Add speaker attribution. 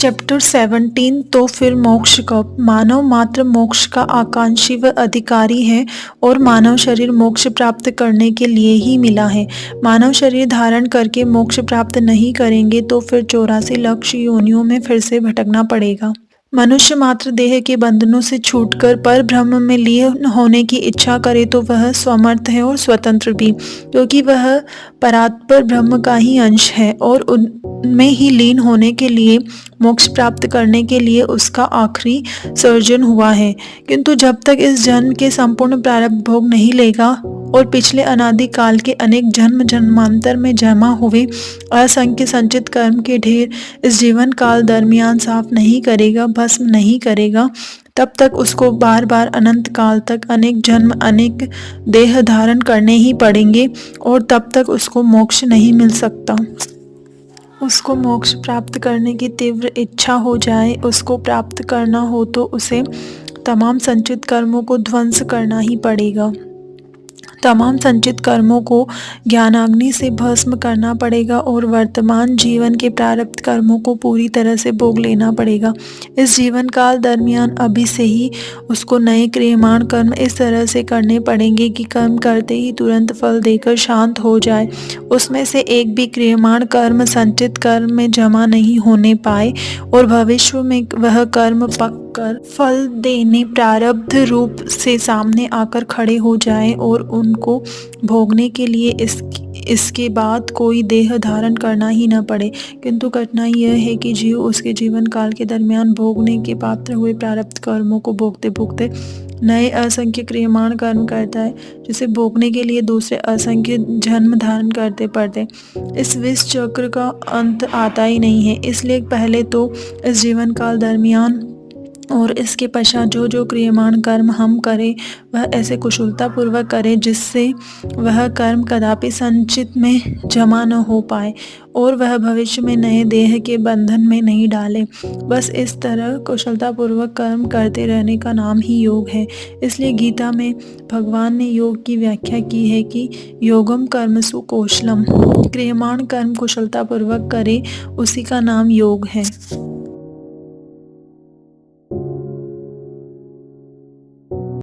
Speaker 1: Chapter 17। तो फिर मोक्ष कब? मानव मात्र मोक्ष का आकांक्षी व अधिकारी है और मानव शरीर मोक्ष प्राप्त करने के लिए ही मिला है। मानव शरीर धारण करके मोक्ष प्राप्त नहीं करेंगे तो फिर 84 लाख योनियों में फिर से भटकना पड़ेगा। मनुष्य मात्र देह के बंधनों से छूटकर पर ब्रह्म में लीन होने की इच्छा करे तो वह स्वमर्थ है और स्वतंत्र भी, क्योंकि वह परात्पर ब्रह्म का ही अंश है और उनमें ही लीन होने के लिए मोक्ष प्राप्त करने के लिए उसका आखिरी सर्जन हुआ है। किंतु जब तक इस जन्म के संपूर्ण प्रारब्ध भोग नहीं लेगा और पिछले अनादि काल के अनेक जन्म जन्मांतर में जमा हुए असंख्य संचित कर्म के ढेर इस जीवन काल दरमियान साफ नहीं करेगा, भस्म नहीं करेगा, तब तक उसको बार बार अनंत काल तक अनेक जन्म अनेक देह धारण करने ही पड़ेंगे और तब तक उसको मोक्ष नहीं मिल सकता। उसको मोक्ष प्राप्त करने की तीव्र इच्छा हो जाए, उसको प्राप्त करना हो तो उसे तमाम संचित कर्मों को ध्वंस करना ही पड़ेगा। तमाम संचित कर्मों को ज्ञानाग्नि से भस्म करना पड़ेगा और वर्तमान जीवन के प्रारब्ध कर्मों को पूरी तरह से भोग लेना पड़ेगा। इस जीवन काल दरमियान अभी से ही उसको नए क्रियमाण कर्म इस तरह से करने पड़ेंगे कि कर्म करते ही तुरंत फल देकर शांत हो जाए। उसमें से एक भी क्रियमाण कर्म संचित कर्म में जमा नहीं होने पाए और भविष्य में वह कर्म पक कर फल देने प्रारब्ध रूप से सामने आकर खड़े हो जाए और उनको भोगने के लिए इसके बाद कोई देह धारण करना ही न पड़े। किंतु कठिनाई यह है कि जीव उसके जीवन काल के दरमियान भोगने के पात्र हुए प्रारब्ध कर्मों को भोगते भोगते नए असंख्य क्रियमाण कर्म करता है, जिसे भोगने के लिए दूसरे असंख्य जन्म धारण करते पड़ते। इस विष चक्र का अंत आता ही नहीं है। इसलिए पहले तो इस जीवन काल दरमियान और इसके पश्चात जो जो क्रियमाण कर्म हम करें वह ऐसे कुशलता पूर्वक करें जिससे वह कर्म कदापि संचित में जमा न हो पाए और वह भविष्य में नए देह के बंधन में नहीं डाले। बस इस तरह कुशलता पूर्वक कर्म करते रहने का नाम ही योग है। इसलिए गीता में भगवान ने योग की व्याख्या की है कि योगम कर्मसु कौशलम, क्रियमाण कर्म कुशलता पूर्वक करे उसी का नाम योग है।